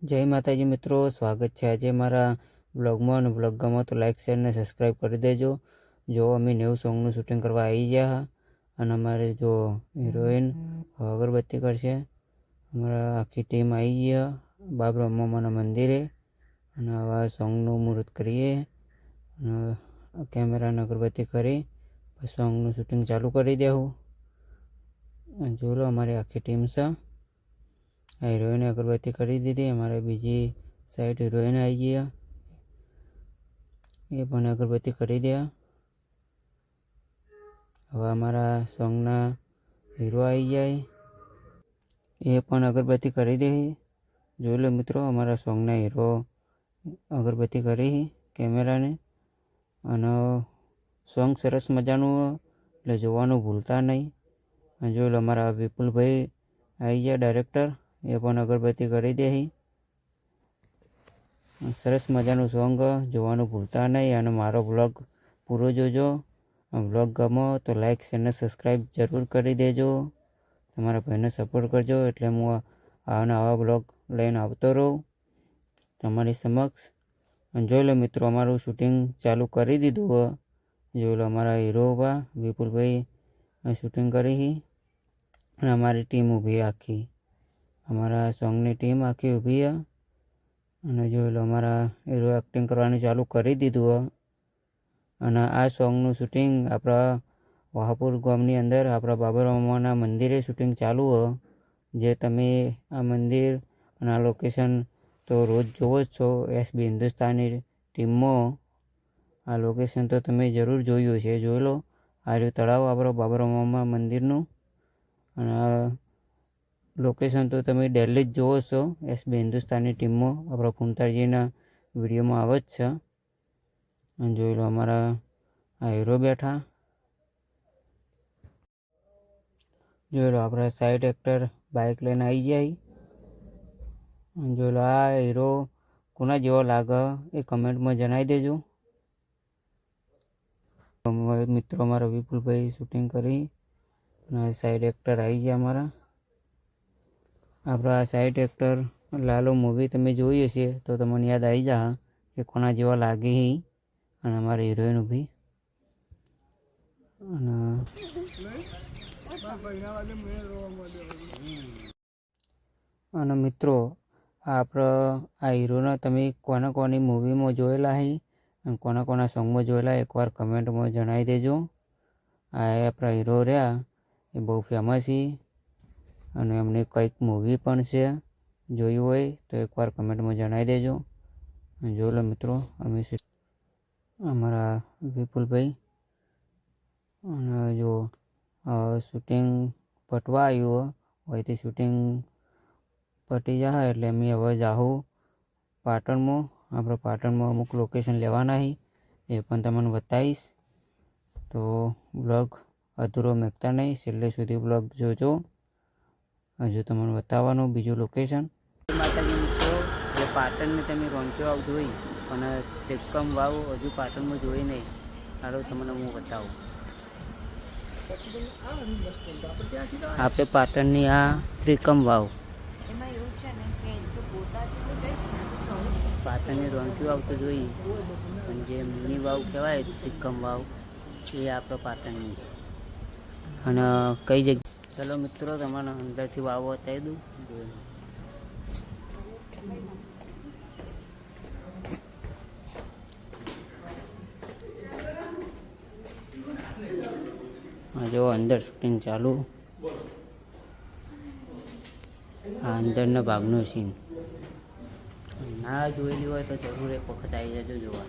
જય માતાજી મિત્રો, સ્વાગત છે આજે મારા બ્લોગમાં. અને બ્લોગ ગમો તો લાઇક શેર અને સબસ્ક્રાઈબ કરી દેજો. જો અમે ન્યૂ સોંગનું શૂટિંગ કરવા આવી ગયા અને અમારે જો હિરોઈન અગરબત્તી કરશે. અમારા આખી ટીમ આવી ગયા બા બ્રહ્માના મંદિરે અને આવા સોંગનું મુહૂર્ત કરીએ અને કેમેરાને અગરબત્તી કરી પછી સોંગનું શૂટિંગ ચાલુ કરી દેવું. જો લો અમારી આખી ટીમ છે. આ હિરોઈને અગરબત્તી કરી દીધી. અમારે બીજી સાઈડ હિરોઈન આવી ગયા, એ પણ અગરબત્તી કરી દે. હવે અમારા સોંગના હીરો આવી જાય, એ પણ અગરબત્તી કરી દે. જોઈ લો મિત્રો, અમારા સોંગના હીરો અગરબત્તી કરી કેમેરાને. અને સોંગ સરસ મજાનું એટલે જોવાનું ભૂલતા નહીં. અને જોઈ લો અમારા વિપુલભાઈ આવી ગયા ડાયરેક્ટર, એ પણ અગરબત્તી કરી દે. સરસ મજાનું સોંગ જોવાનું ભૂલતા નહીં. અને મારો બ્લોગ પૂરો જોજો. બ્લોગ ગમો તો લાઇક શેર અને સબસ્ક્રાઈબ જરૂર કરી દેજો. તમારા ભાઈને સપોર્ટ કરજો એટલે હું આવા બ્લોગ લઈને આવતો રહું તમારી સમક્ષ. અને જોઈ લો મિત્રો, અમારું શૂટિંગ ચાલુ કરી દીધું. જોઈ લો અમારા હીરો બા વિપુલભાઈ શૂટિંગ કરી અને અમારી ટીમ ઊભી આખી, અમારા સોંગની ટીમ આખી ઊભી. અને જોઈ લો અમારા હીરો એક્ટિંગ કરવાનું ચાલુ કરી દીધું. અને આ સોંગનું શૂટિંગ આપણા વહાપુર ગામની અંદર આપણા બાબરમાના મંદિરે શૂટિંગ ચાલુ હોય. જે તમે આ મંદિર અને આ લોકેશન તો રોજ જોવો જ છો. એસબી હિન્દુસ્તાની ટીમમાં આ લોકેશન તો તમે જરૂર જોયું છે. જોઈ લો, આ રહ્યું તળાવ આપણો બાબરમા મંદિરનું. અને આ લોકેશન તો તમે ડેલી જ જોવો છો. એસબી હિન્દુસ્તાની ટીમમાં આપણા ફૂમતાજીના વિડીયોમાં આવે જ છે. અને જોઈ લો અમારા આ હીરો બેઠા. જોઈ લો આપણા સાઈડ એક્ટર બાઇક લઈને આવી જાય. અને જોઈ લો આ હીરો કોના જેવો લાગે એ કમેન્ટમાં જણાવી દેજો. મિત્રો અમારા વિપુલભાઈ શૂટિંગ કરી અને સાઈડ એક્ટર આવી ગયા અમારા. આપણા સાઈડ એક્ટર લાલો મૂવી તમે જોઈ હશે તો તમને યાદ આવી જા કે કોના જેવા લાગે. અને અમારી હિરોઈન ઊભી. અને મિત્રો આપણે આ હીરોના તમે કોની મૂવીમાં જોયેલા હી અને કોના સોંગમાં જોયેલા એકવાર કમેન્ટમાં જણાવી દેજો. આ આપણા હીરો રહ્યા એ બહુ ફેમસ છે અને એમની કંઈક મૂવી પણ છે. જોયું હોય તો એકવાર કમેન્ટમાં જણાવી દેજો. જોઈ લો મિત્રો, અમે અમારા વિપુલભાઈ અને જો શૂટિંગ પટવા આવ્યું હોય તે શૂટિંગ પટી જાય એટલે અમે હવે જાઉં પાટણમાં. આપણે પાટણમાં અમુક લોકેશન લેવાના છે, એ પણ તમને બતાવીશ. તો બ્લોગ અધૂરો મેકતા નહીં, છેલ્લે સુધી બ્લોગ જોજો. હજુ તમને બતાવવાનું બીજું લોકેશન. માતાજી મિત્રો, જે પાટણને તમે રોંચો વાવ જોઈ અને ત્રિકમ વાવ હજુ પાટણમાં જોઈ નહીં. હાલો તમને હું બતાવું. આપણે પાટણની આ ત્રિકમ વાવ, પાટણની રોંચી વાવ તો જોઈ, પણ જે મિની વાવ કહેવાય ત્રિકમ વાવ એ આપણે પાટણની. અને કઈ જગ્યા, ચલો મિત્રો તમારે અંદરથી વાવ બતાવી દઉં. હા જો અંદર શૂટિંગ ચાલુ. આ અંદરના ભાગનો સીન ના જોયેલી હોય તો જરૂર એક વખત આવી જજો જોવા.